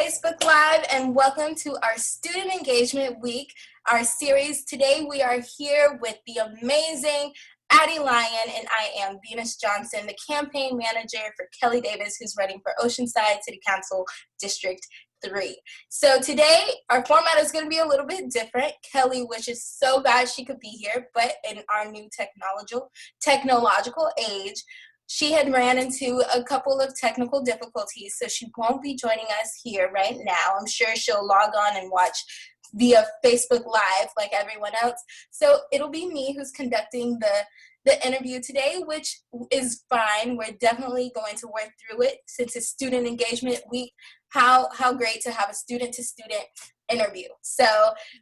Facebook Live, and welcome to our Student Engagement Week, our series. Today we are here with the amazing Addy Lyon, and I am Venus Johnson, the campaign manager for Kellie Davis, who's running for Oceanside City Council District 3. So today our format is going to be a little bit different. Kellie wishes so bad she could be here, but in our new technological age, she had ran into a couple of technical difficulties, so she won't be joining us here right now. I'm sure she'll log on and watch via Facebook Live like everyone else. So it'll be me who's conducting the interview today, which is fine. We're definitely going to work through it since it's Student Engagement Week. How great to have a student-to-student interview. So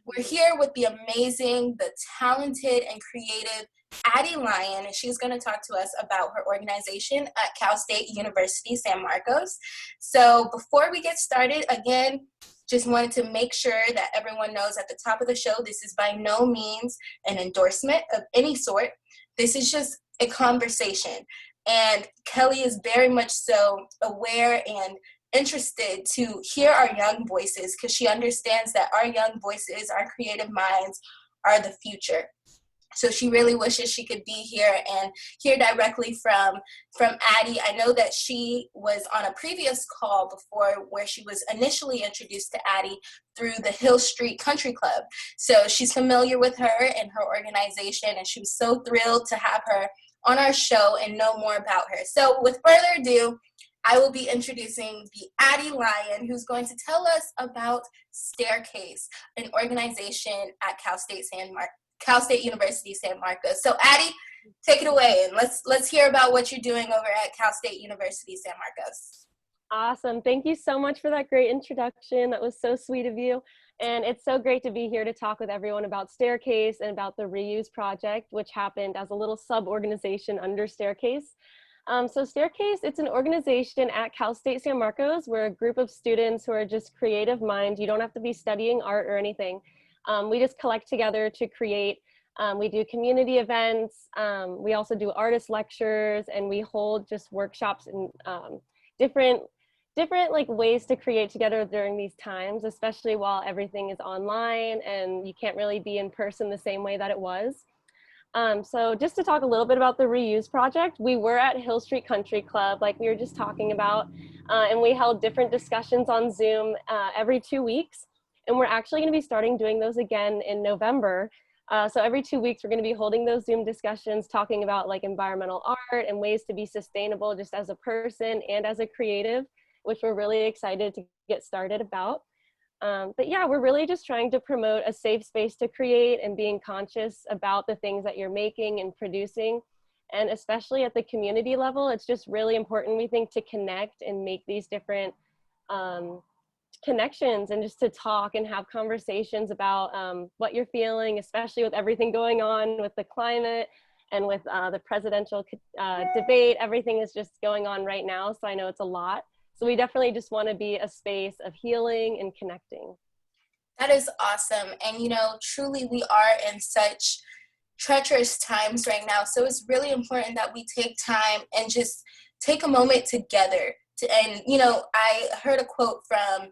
we're here with the amazing, the talented, and creative Addy Lyon, and she's going to talk to us about her organization at Cal State University, San Marcos. So before we get started, again, just wanted to make sure that everyone knows at the top of the show, this is by no means an endorsement of any sort. This is just a conversation. And Kellie is very much so aware and interested to hear our young voices, because she understands that our young voices, our creative minds, are the future. So she really wishes she could be here and hear directly from Addy. I know that she was on a previous call before where she was initially introduced to Addy through the Hill Street Country Club. So she's familiar with her and her organization, and she was so thrilled to have her on our show and know more about her. So with further ado, I will be introducing the Addy Lyon, who's going to tell us about Staircase, an organization at Cal State University, San Marcos. So Addy, take it away, and let's hear about what you're doing over at Cal State University, San Marcos. Awesome. Thank you so much for that great introduction. That was so sweet of you. And it's so great to be here to talk with everyone about Staircase and about the Reuse Project, which happened as a little sub-organization under Staircase. So Staircase, it's an organization at Cal State San Marcos. We're a group of students who are just creative minds. You don't have to be studying art or anything. We just collect together to create. We do community events. We also do artist lectures, and we hold just workshops and different like ways to create together during these times, especially while everything is online and you can't really be in person the same way that it was. So just to talk a little bit about the Reuse Project, we were at Hill Street Country Club, like we were just talking about, and we held different discussions on Zoom every 2 weeks. And we're actually going to be starting doing those again in November. So every 2 weeks, we're going to be holding those Zoom discussions, talking about like environmental art and ways to be sustainable just as a person and as a creative, which we're really excited to get started about. But yeah, we're really just trying to promote a safe space to create and being conscious about the things that you're making and producing. And especially at the community level, it's just really important, we think, to connect and make these different connections and just to talk and have conversations about what you're feeling, especially with everything going on with the climate and with the presidential debate. Everything is just going on right now, so I know it's a lot. So we definitely just want to be a space of healing and connecting. That is awesome. And you know, truly we are in such treacherous times right now. So it's really important that we take time and just take a moment together. And you know, I heard a quote from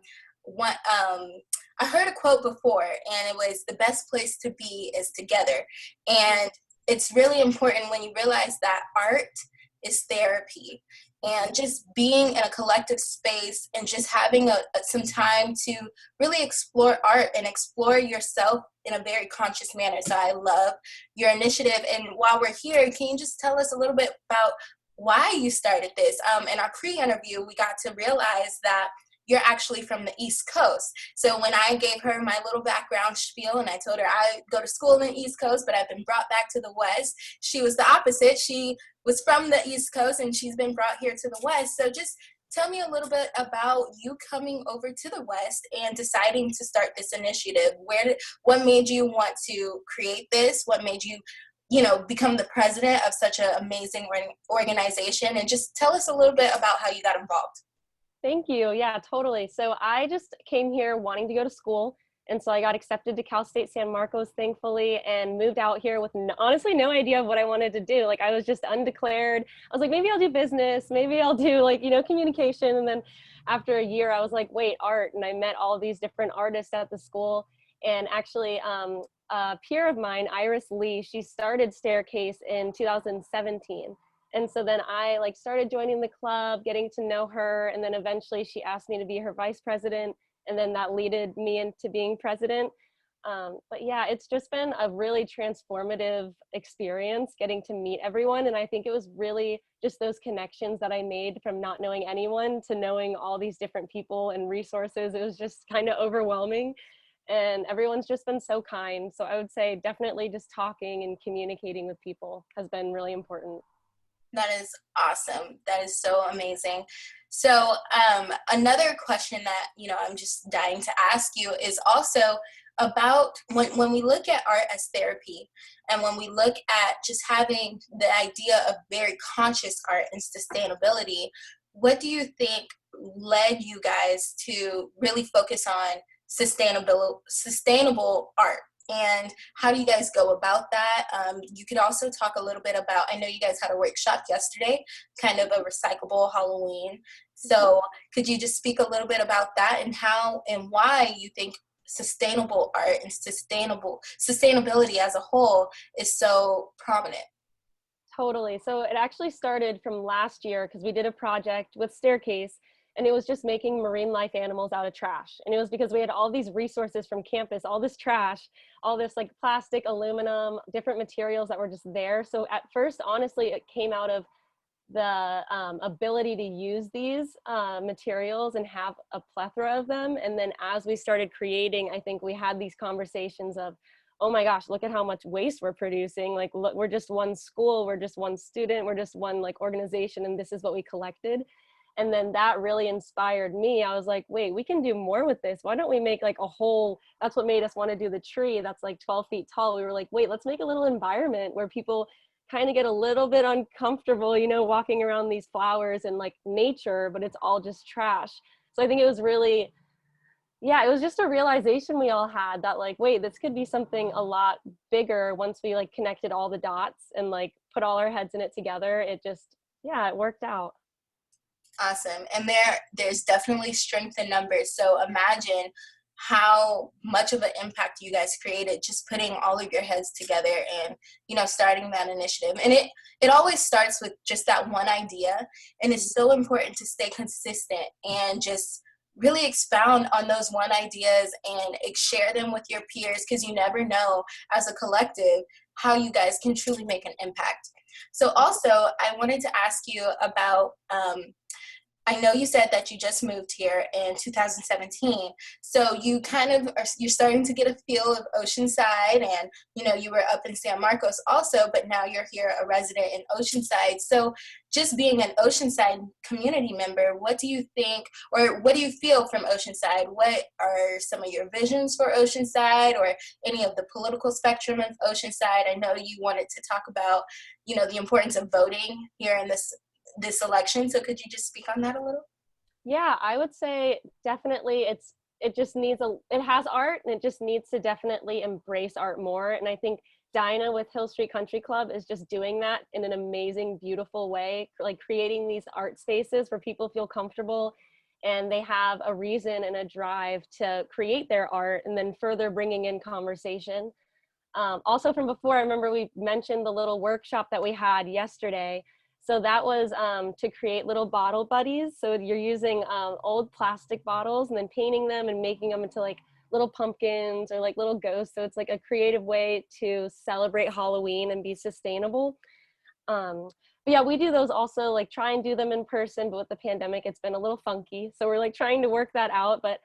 I heard a quote before, and it was, the best place to be is together. And it's really important when you realize that art is therapy, and just being in a collective space and just having some time to really explore art and explore yourself in a very conscious manner. So I love your initiative. And while we're here, can you just tell us a little bit about why you started this? In our pre-interview, we got to realize that you're actually from the East Coast. So when I gave her my little background spiel and I told her I go to school in the East Coast, but I've been brought back to the West, she was the opposite. She was from the East Coast and she's been brought here to the West. So just tell me a little bit about you coming over to the West and deciding to start this initiative. What made you want to create this? What made you become the president of such an amazing organization? And just tell us a little bit about how you got involved. Thank you. Yeah, totally. So I just came here wanting to go to school. And so I got accepted to Cal State San Marcos, thankfully, and moved out here with honestly no idea of what I wanted to do. Like I was just undeclared. I was like, maybe I'll do business, maybe I'll do like, communication. And then after a year, I was like, wait, art. And I met all these different artists at the school. And actually, a peer of mine, Iris Lee, she started Staircase in 2017. And so then I like started joining the club, getting to know her. And then eventually she asked me to be her vice president. And then that leaded me into being president. But yeah, it's just been a really transformative experience getting to meet everyone. And I think it was really just those connections that I made from not knowing anyone to knowing all these different people and resources. It was just kind of overwhelming. And everyone's just been so kind. So I would say definitely just talking and communicating with people has been really important. That is awesome. That is so amazing. So another question that, I'm just dying to ask you is also about when we look at art as therapy, and when we look at just having the idea of very conscious art and sustainability, what do you think led you guys to really focus on sustainable art? And how do you guys go about that? You could also talk a little bit about, I know you guys had a workshop yesterday, kind of a recyclable Halloween. So could you just speak a little bit about that and how and why you think sustainable art and sustainability as a whole is so prominent? Totally. So it actually started from last year because we did a project with Staircase, and it was just making marine life animals out of trash. And it was because we had all these resources from campus, all this trash, all this like plastic, aluminum, different materials that were just there. So at first, honestly, it came out of the ability to use these materials and have a plethora of them. And then as we started creating, I think we had these conversations of, oh my gosh, look at how much waste we're producing. Like, look, we're just one school, we're just one student, we're just one like organization, and this is what we collected. And then that really inspired me. I was like, wait, we can do more with this. Why don't we make like a whole, that's what made us want to do the tree that's like 12 feet tall. We were like, wait, let's make a little environment where people kind of get a little bit uncomfortable, walking around these flowers and like nature, but it's all just trash. So I think it was really, yeah, it was just a realization we all had that like, wait, this could be something a lot bigger once we like connected all the dots and like put all our heads in it together. It just, yeah, it worked out. Awesome. And there's definitely strength in numbers. So imagine how much of an impact you guys created just putting all of your heads together and, starting that initiative. And it always starts with just that one idea. And it's so important to stay consistent and just really expound on those one ideas and share them with your peers, because you never know as a collective how you guys can truly make an impact. So also, I wanted to ask you about, I know you said that you just moved here in 2017, so you kind of you're starting to get a feel of Oceanside, and you were up in San Marcos also, but now you're here a resident in Oceanside. So just being an Oceanside community member, what do you think, or what do you feel from Oceanside? What are some of your visions for Oceanside, or any of the political spectrum of Oceanside? I know you wanted to talk about, the importance of voting here in this election. So could you just speak on that a little? Yeah, I would say definitely it just needs it has art, and it just needs to definitely embrace art more. And I think Dinah with Hill Street Country Club is just doing that in an amazing, beautiful way, like creating these art spaces where people feel comfortable and they have a reason and a drive to create their art, and then further bringing in conversation. Also from before, I remember we mentioned the little workshop that we had yesterday. So that was to create little bottle buddies. So you're using old plastic bottles and then painting them and making them into like little pumpkins or like little ghosts. So it's like a creative way to celebrate Halloween and be sustainable. But yeah, we do those also, like try and do them in person, but with the pandemic, it's been a little funky. So we're like trying to work that out. But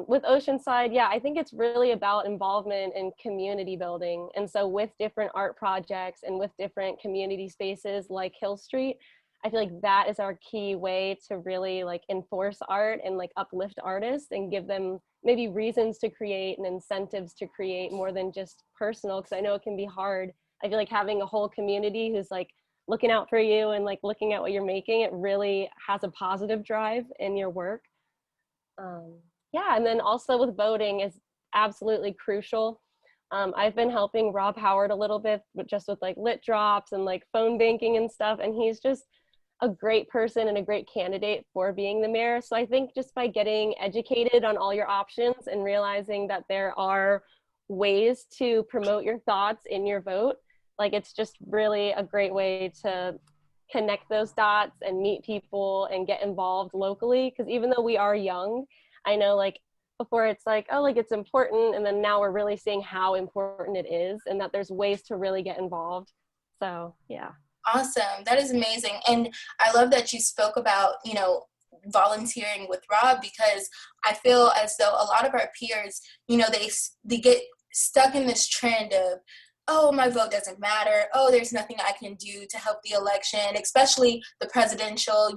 with Oceanside, yeah, I think it's really about involvement and community building. And so with different art projects and with different community spaces like Hill Street, I feel like that is our key way to really like enforce art and like uplift artists and give them maybe reasons to create and incentives to create more than just personal, because I know it can be hard. I feel like having a whole community who's like looking out for you and like looking at what you're making, it really has a positive drive in your work. Yeah, and then also with voting is absolutely crucial. I've been helping Rob Howard a little bit, but just with like lit drops and like phone banking and stuff. And he's just a great person and a great candidate for being the mayor. So I think just by getting educated on all your options and realizing that there are ways to promote your thoughts in your vote, like it's just really a great way to connect those dots and meet people and get involved locally. Because even though we are young, I know like before it's like, oh, like it's important, and then now we're really seeing how important it is and that there's ways to really get involved. So yeah. Awesome. That is amazing. And I love that you spoke about, volunteering with Rob, because I feel as though a lot of our peers, they get stuck in this trend of, oh, my vote doesn't matter. Oh, there's nothing I can do to help the election, especially the presidential.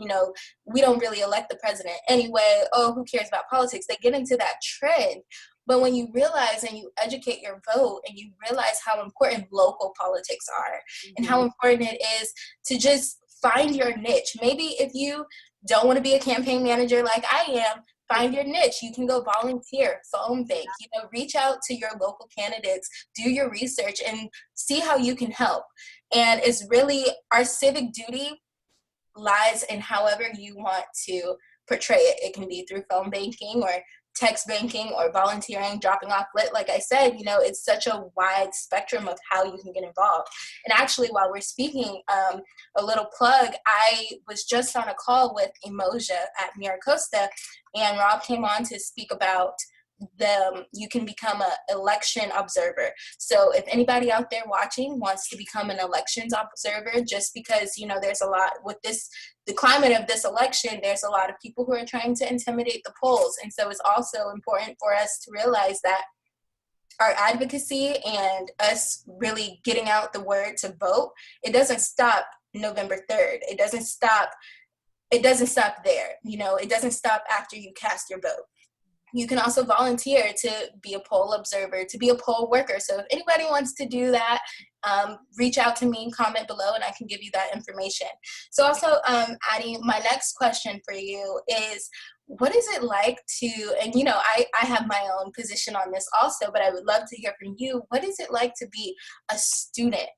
We don't really elect the president anyway. Oh, who cares about politics? They get into that trend. But when you realize and you educate your vote and you realize how important local politics are, and how important it is to just find your niche. Maybe if you don't want to be a campaign manager like I am, find your niche. You can go volunteer, phone bank, reach out to your local candidates, do your research, and see how you can help. And it's really our civic duty lies in however you want to portray it. It can be through phone banking or text banking or volunteering, dropping off lit. Like I said, it's such a wide spectrum of how you can get involved. And actually, while we're speaking, a little plug, I was just on a call with Emoja at Miracosta, and Rob came on to speak about you can become an election observer. So if anybody out there watching wants to become an elections observer, just because there's a lot with the climate of this election, there's a lot of people who are trying to intimidate the polls. And so it's also important for us to realize that our advocacy and us really getting out the word to vote, it doesn't stop November 3rd. It doesn't stop there. It doesn't stop after you cast your vote. You can also volunteer to be a poll observer, to be a poll worker. So if anybody wants to do that, reach out to me, comment below, and I can give you that information. So also, Addy, my next question for you is, what is it like to, and I have my own position on this also, but I would love to hear from you. What is it like to be a student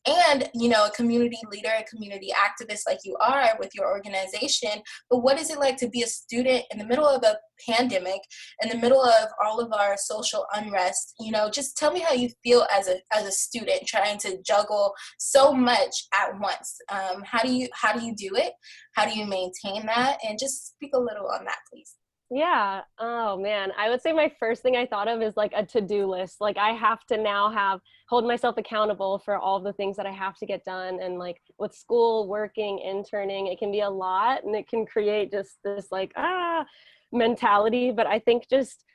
and, a community leader, a community activist like you are with your organization? But what is it like to be a student in the middle of a pandemic, in the middle of all of our social unrest? Just tell me how you feel as a student trying to juggle so much at once. How do you do it? How do you maintain that? And just speak a little on that, please. Yeah. Oh man. I would say my first thing I thought of is like a to-do list. Like I have to now hold myself accountable for all the things that I have to get done. And like with school, working, interning, it can be a lot, and it can create just this like, mentality. But I think just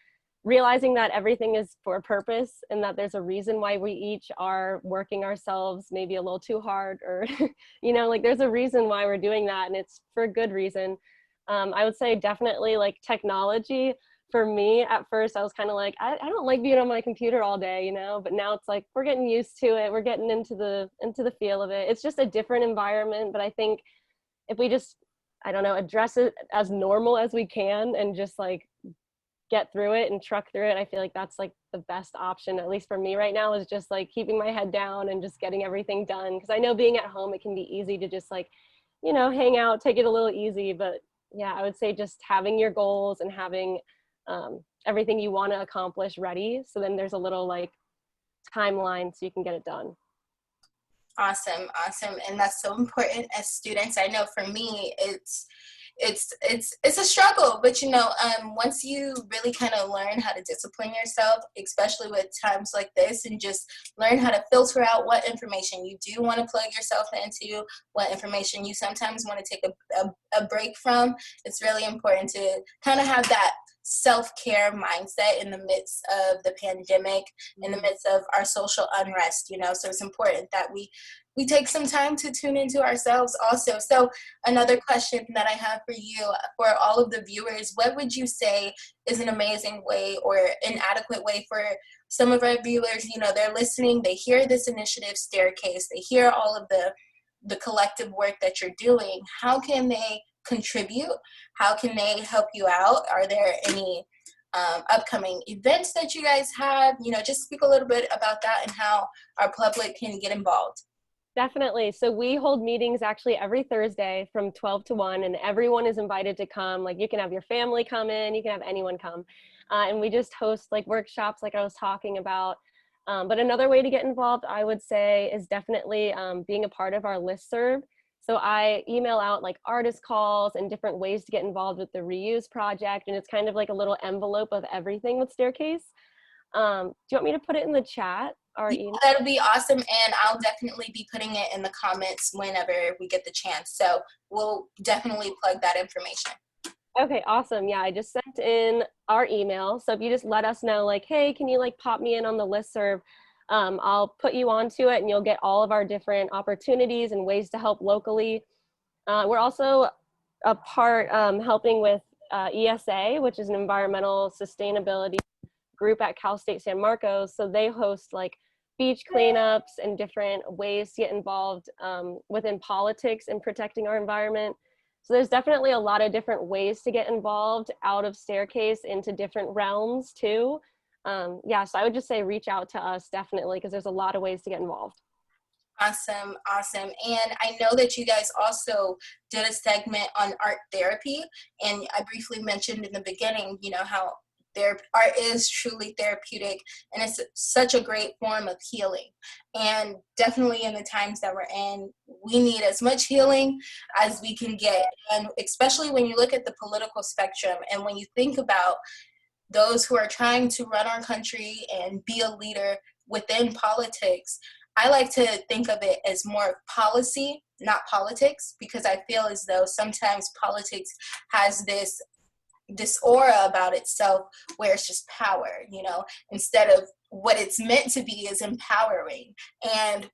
realizing that everything is for a purpose and that there's a reason why we each are working ourselves maybe a little too hard, or, like there's a reason why we're doing that, and it's for a good reason. I would say definitely like technology. For me, at first, I was kind of like, I don't like being on my computer all day, but now it's like, we're getting used to it. We're getting into the feel of it. It's just a different environment, but I think if we just, address it as normal as we can and just like get through it and truck through it, I feel like that's like the best option, at least for me right now, is just like keeping my head down and just getting everything done. Because I know being at home, it can be easy to just like, hang out, take it a little easy, but yeah, I would say just having your goals and having everything you want to accomplish ready. So then there's a little like timeline so you can get it done. Awesome. And that's so important as students. I know for me, it's a struggle, but once you really kind of learn how to discipline yourself, especially with times like this, and just learn how to filter out what information you do want to plug yourself into, what information you sometimes want to take a break from, it's really important to kind of have that self-care mindset in the midst of the pandemic, in the midst of our social unrest, so it's important that we take some time to tune into ourselves also. So another question that I have for you, for all of the viewers, what would you say is an amazing way or an adequate way for some of our viewers, they're listening, they hear this initiative staircase, they hear all of the collective work that you're doing. How can they contribute? How can they help you out? Are there any upcoming events that you guys have. Just speak a little bit about that and how our public can get involved. Definitely. So we hold meetings actually every Thursday from 12 to 1, and everyone is invited to come. Like, you can have your family come in, you can have anyone come. And we just host like workshops like I was talking about. But another way to get involved, I would say, is definitely being a part of our listserv. So I email out like artist calls and different ways to get involved with the reuse project. And it's kind of like a little envelope of everything with Staircase. Do you want me to put it in the chat? Yeah, that'll be awesome, and I'll definitely be putting it in the comments whenever we get the chance. So we'll definitely plug that information. Okay, awesome. Yeah, I just sent in our email. So if you just let us know, like, hey, can you like pop me in on the listserv? I'll put you onto it, and you'll get all of our different opportunities and ways to help locally. We're also a part helping with ESA, which is an environmental sustainability group at Cal State San Marcos. So they host like beach cleanups and different ways to get involved within politics and protecting our environment. So there's definitely a lot of different ways to get involved out of Staircase into different realms too. Yeah, so I would just say reach out to us definitely, because there's a lot of ways to get involved. Awesome. And I know that you guys also did a segment on art therapy, and I briefly mentioned in the beginning, how art is truly therapeutic, and it's such a great form of healing. And definitely in the times that we're in, we need as much healing as we can get. And especially when you look at the political spectrum, and when you think about those who are trying to run our country and be a leader within politics, I like to think of it as more policy, not politics, because I feel as though sometimes politics has this aura about itself where it's just power, instead of what it's meant to be is empowering and,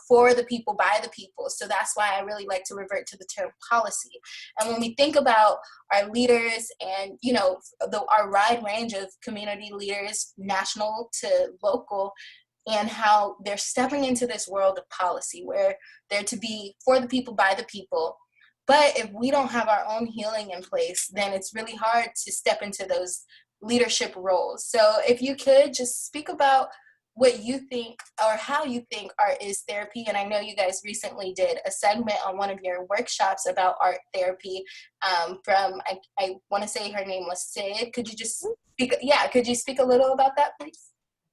for the people, by the people. So that's why I really like to revert to the term policy. And when we think about our leaders and, our wide range of community leaders, national to local, and how they're stepping into this world of policy where they're to be for the people, by the people. But if we don't have our own healing in place, then it's really hard to step into those leadership roles. So if you could just speak about what you think or how you think art is therapy. And I know you guys recently did a segment on one of your workshops about art therapy from, I want to say her name was Sid. Could you just speak a little about that, please?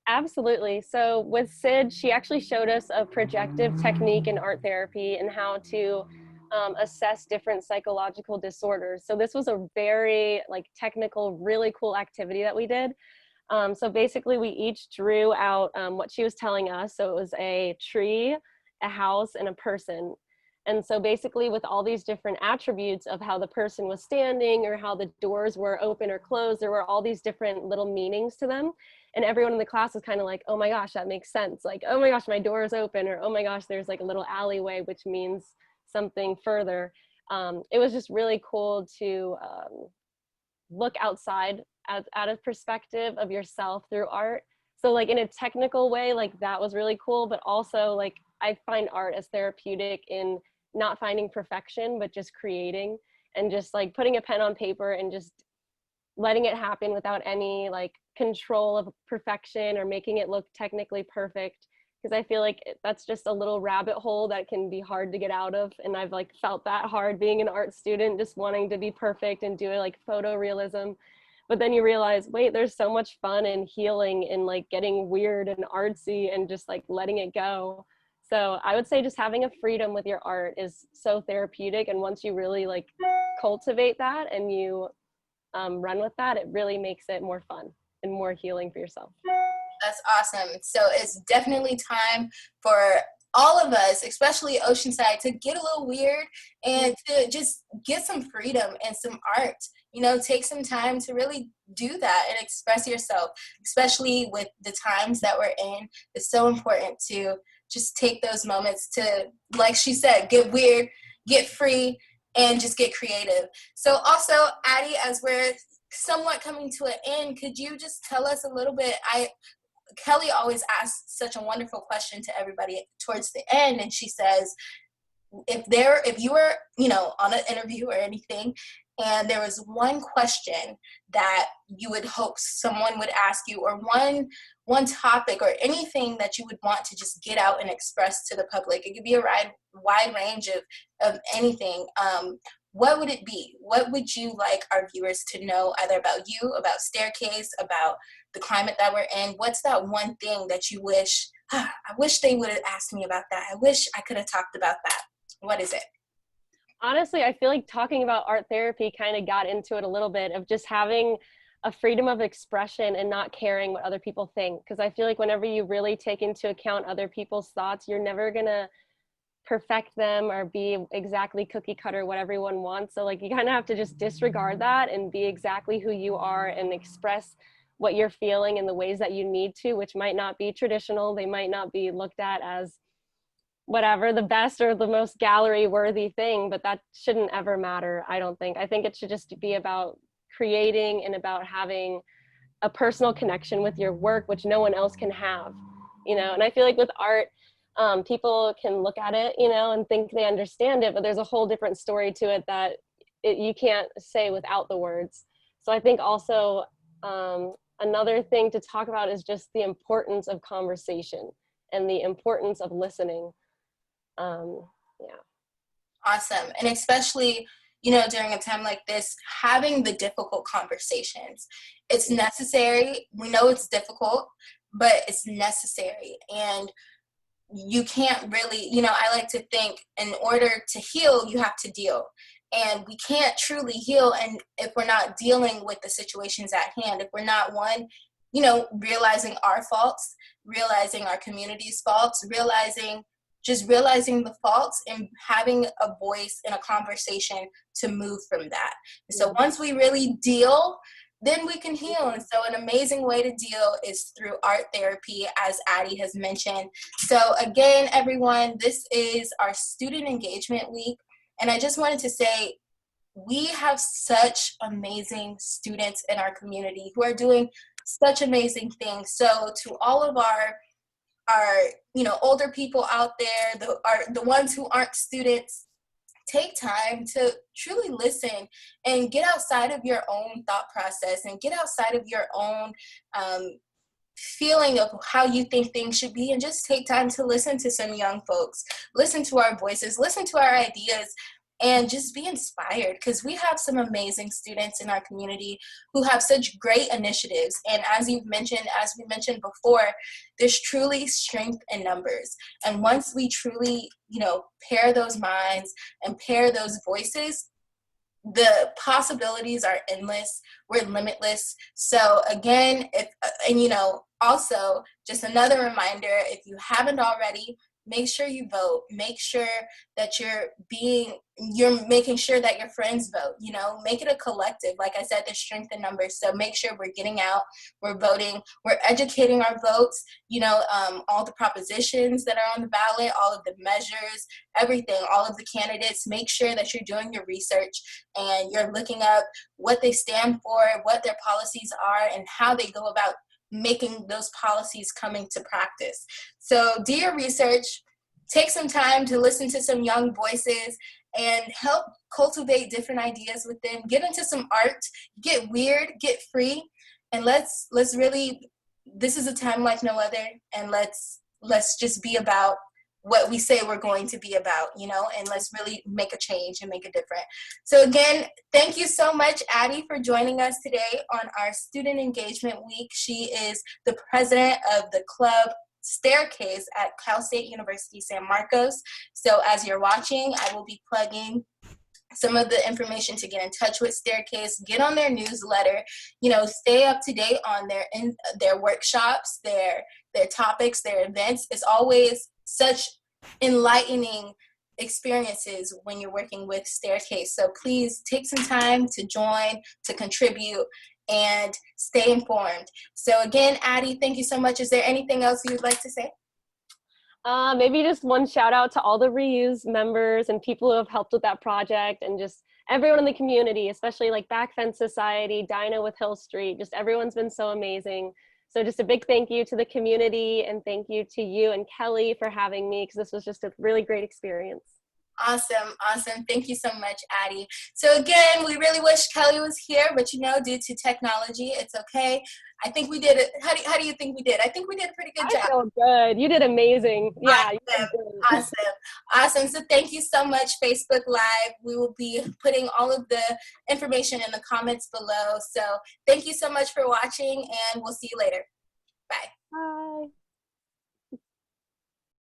Absolutely. So with Sid, she actually showed us a projective technique in art therapy and how to assess different psychological disorders. So this was a very technical, really cool activity that we did. So basically we each drew out what she was telling us. So it was a tree, a house, and a person. And so basically with all these different attributes of how the person was standing or how the doors were open or closed, there were all these different little meanings to them. And everyone in the class was kind of like, oh my gosh, that makes sense. Like, oh my gosh, my door is open, or oh my gosh, there's like a little alleyway, which means something further. It was just really cool to look outside at a perspective of yourself through art. So like in a technical way, like that was really cool, but also like I find art as therapeutic in not finding perfection, but just creating and just like putting a pen on paper and just letting it happen without any like control of perfection or making it look technically perfect. Because I feel like that's just a little rabbit hole that can be hard to get out of. And I've like felt that hard being an art student, just wanting to be perfect and do like photorealism. But then you realize, wait, there's so much fun and healing in like getting weird and artsy and just like letting it go. So I would say just having a freedom with your art is so therapeutic. And once you really like cultivate that and you run with that, it really makes it more fun and more healing for yourself. That's awesome. So it's definitely time for all of us, especially Oceanside, to get a little weird and to just get some freedom and some art. Take some time to really do that and express yourself, especially with the times that we're in. It's so important to just take those moments to, like she said, get weird, get free, and just get creative. So also, Addy, as we're somewhat coming to an end, could you just tell us a little bit? Kellie always asks such a wonderful question to everybody towards the end, and she says, if you were, on an interview or anything, and there was one question that you would hope someone would ask you, or one topic or anything that you would want to just get out and express to the public, it could be a wide range of anything, what would it be? What would you like our viewers to know, either about you, about Staircase, about the climate that we're in? What's that one thing that you wish, I wish they would have asked me about that. I wish I could have talked about that. What is it? Honestly, I feel like talking about art therapy kind of got into it a little bit, of just having a freedom of expression and not caring what other people think. Because I feel like whenever you really take into account other people's thoughts, you're never gonna perfect them or be exactly cookie cutter what everyone wants. So like you kind of have to just disregard that and be exactly who you are and express what you're feeling in the ways that you need to, which might not be traditional. They might not be looked at as whatever the best or the most gallery worthy thing, but that shouldn't ever matter. I don't think. I think it should just be about creating and about having a personal connection with your work, which no one else can have, you know. And I feel like with art, people can look at it, you know, and think they understand it, but there's a whole different story to it that you can't say without the words. So I think also another thing to talk about is just the importance of conversation and the importance of listening. Yeah. Awesome. And especially, you know, during a time like this, having the difficult conversations, it's necessary. We know it's difficult, but it's necessary. And you can't really, you know, I like to think in order to heal, you have to deal. And we can't truly heal and if we're not dealing with the situations at hand, if we're not, one, you know, realizing our faults, realizing our community's faults, realizing the faults and having a voice in a conversation to move from that. So once we really deal, then we can heal. And so an amazing way to deal is through art therapy, as Addy has mentioned. So again, everyone, this is our Student Engagement Week. And I just wanted to say, we have such amazing students in our community who are doing such amazing things. So to all of our you know, older people out there, the ones who aren't students, take time to truly listen and get outside of your own thought process and get outside of your own feeling of how you think things should be, and just take time to listen to some young folks, listen to our voices, listen to our ideas, and just be inspired, because we have some amazing students in our community who have such great initiatives. And as we mentioned before, there's truly strength in numbers. And once we truly, you know, pair those minds and pair those voices, the possibilities are endless. We're limitless. So again, and you know, also just another reminder, if you haven't already, make sure you vote. Make sure that you're making sure that your friends vote, you know, make it a collective. Like I said, there's strength in numbers. So make sure we're getting out, we're voting, we're educating our votes, you know, all the propositions that are on the ballot, all of the measures, everything, all of the candidates. Make sure that you're doing your research and you're looking up what they stand for, what their policies are, and how they go about making those policies coming to practice. So do your research, take some time to listen to some young voices and help cultivate different ideas with them. Get into some art, get weird, get free, and let's really, this is a time like no other, and let's just be about what we say we're going to be about, you know, and let's really make a change and make a difference. So again, thank you so much, Addy, for joining us today on our Student Engagement Week. She is the president of the club Staircase at Cal State University San Marcos. So as you're watching, I will be plugging some of the information to get in touch with Staircase, get on their newsletter, you know, stay up to date on their workshops, their topics, their events. It's always such enlightening experiences when you're working with Staircase. So please take some time to join, to contribute, and stay informed. So again, Addy, thank you so much. Is there anything else you'd like to say? Maybe just one shout out to all the Reuse members and people who have helped with that project, and just everyone in the community, especially like Back Fence Society, Dinah with Hill Street, just everyone's been so amazing. So just a big thank you to the community, and thank you to you and Kelly for having me, because this was just a really great experience. Awesome, awesome. Thank you so much, Addy. So again, we really wish Kelly was here, but you know, due to technology, it's okay. I think we did it. How do you think we did? I think we did a pretty good I job. feel good. You did amazing. Yeah, you Awesome, did great. awesome, awesome. So thank you so much, Facebook Live. We will be putting all of the information in the comments below. So thank you so much for watching, and we'll see you later. Bye. Bye.